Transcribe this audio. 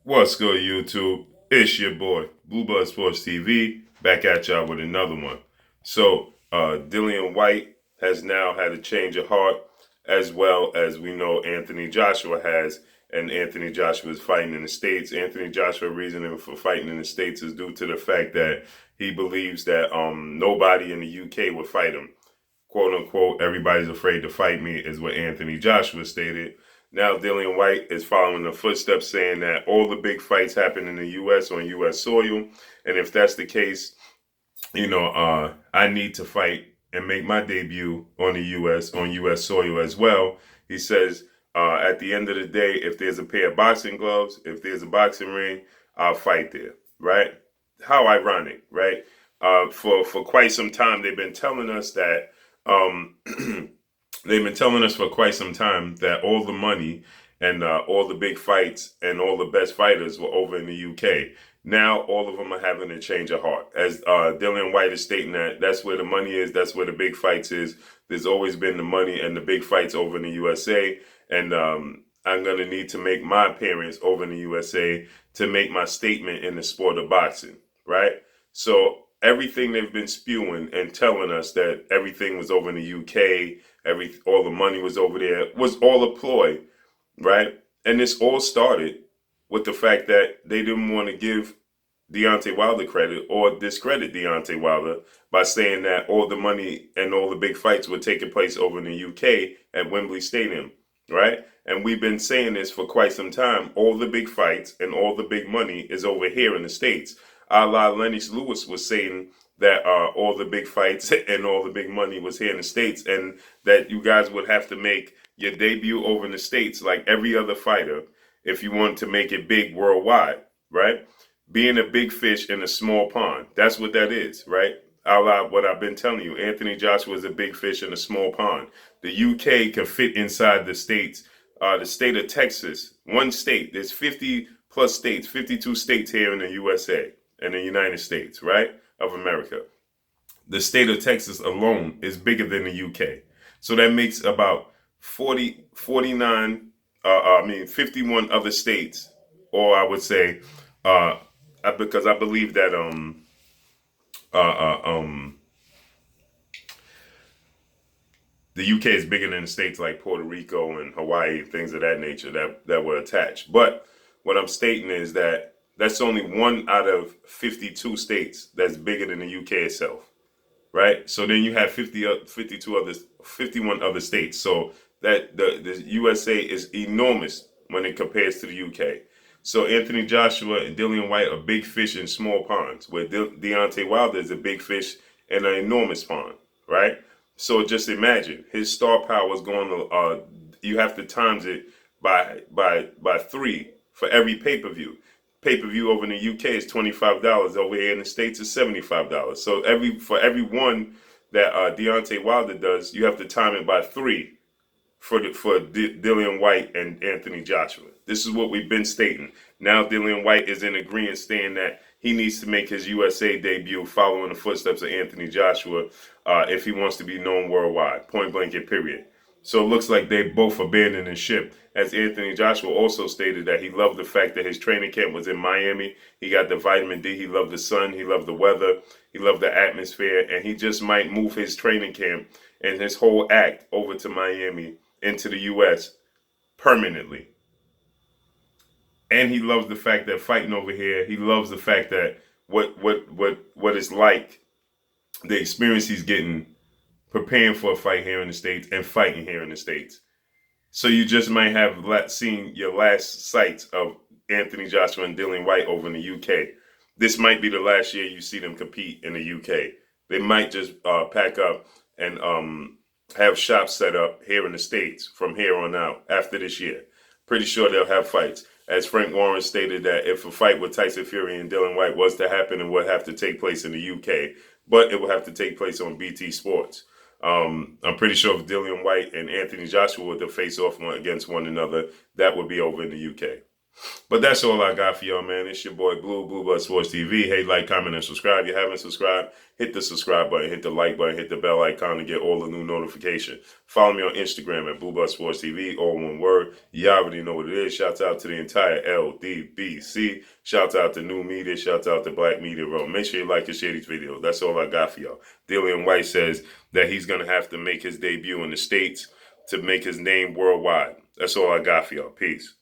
What's good, YouTube? It's your boy, Blue Buzz Sports TV, back at y'all with another one. So, Dillian Whyte has now had a change of heart, as well as we know Anthony Joshua has, and Anthony Joshua is fighting in the States. Anthony Joshua reasoning for fighting in the States is due to the fact that he believes that nobody in the UK would fight him. Quote unquote, everybody's afraid to fight me, is what Anthony Joshua stated. Now Dillian Whyte is following the footsteps, saying that all the big fights happen in the U.S. on U.S. soil, and if that's the case, I need to fight and make my debut on U.S. soil as well. He says, at the end of the day, if there's a pair of boxing gloves, if there's a boxing ring, I'll fight there. Right? How ironic, right? For quite some time, they've been telling us that. They've been telling us for quite some time that all the money and all the big fights and all the best fighters were over in the UK. Now all of them are having a change of heart. As Dillian Whyte is stating that that's where the money is, that's where the big fights is. There's always been the money and the big fights over in the USA. And I'm going to need to make my appearance over in the USA to make my statement in the sport of boxing, right? So everything they've been spewing and telling us that everything was over in the UK, all the money was over there, was all a ploy, right? And this all started with the fact that they didn't want to give Deontay Wilder credit or discredit Deontay Wilder by saying that all the money and all the big fights were taking place over in the UK at Wembley Stadium, right? And we've been saying this for quite some time. All the big fights and all the big money is over here in the States. A la Lennox Lewis was saying that all the big fights and all the big money was here in the States, and that you guys would have to make your debut over in the States like every other fighter if you want to make it big worldwide, right? Being a big fish in a small pond. That's what that is, right? A la what I've been telling you. Anthony Joshua is a big fish in a small pond. The UK can fit inside the States. The state of Texas, one state, there's 50 plus states, 52 states here in the USA and the United States, right, of America. The state of Texas alone is bigger than the UK. So that makes about 51 other states, or I would say, because I believe that the UK is bigger than the states like Puerto Rico and Hawaii, things of that nature that were attached. But what I'm stating is that that's only one out of 52 states that's bigger than the UK itself, right? So then you have 51 other states. So that the USA is enormous when it compares to the UK. So Anthony Joshua and Dillian Whyte are big fish in small ponds, where Deontay Wilder is a big fish in an enormous pond, right? So just imagine his star power is going to. You have to times it by 3 for every pay-per-view. Pay-per-view over in the UK is $25. Over here in the States is $75. So for every one that Deontay Wilder does, you have to time it by 3 for Dillian Whyte and Anthony Joshua. This is what we've been stating. Now Dillian Whyte is in agreement, saying that he needs to make his USA debut following the footsteps of Anthony Joshua if he wants to be known worldwide, point blank and period. So it looks like they both abandoned the ship, as Anthony Joshua also stated that he loved the fact that his training camp was in Miami. He got the vitamin D. He loved the sun. He loved the weather. He loved the atmosphere. And he just might move his training camp and his whole act over to Miami into the U.S. permanently. And he loves the fact that fighting over here, he loves the fact that what it's like, the experience he's getting preparing for a fight here in the States and fighting here in the States. So you just might have seen your last sights of Anthony Joshua and Dillian Whyte over in the UK. This might be the last year you see them compete in the UK. They might just pack up and have shops set up here in the States from here on out after this year. Pretty sure they'll have fights. As Frank Warren stated, that if a fight with Tyson Fury and Dillian Whyte was to happen, it would have to take place in the UK, but it would have to take place on BT Sports. I'm pretty sure if Dillian Whyte and Anthony Joshua were to face off against one another, that would be over in the UK. But that's all I got for y'all, man. It's your boy Blue Blood Sports TV. Hey, like, comment, and subscribe. If you haven't subscribed, hit the subscribe button, hit the like button, hit the bell icon to get all the new notifications. Follow me on Instagram at Blue Blood Sports TV, all one word. You already know what it is. Shouts out to the entire LDBC. Shouts out to New Media. Shouts out to Black Media Row. Make sure you like and share these videos. That's all I got for y'all. Dillian Whyte says that he's going to have to make his debut in the States to make his name worldwide. That's all I got for y'all. Peace.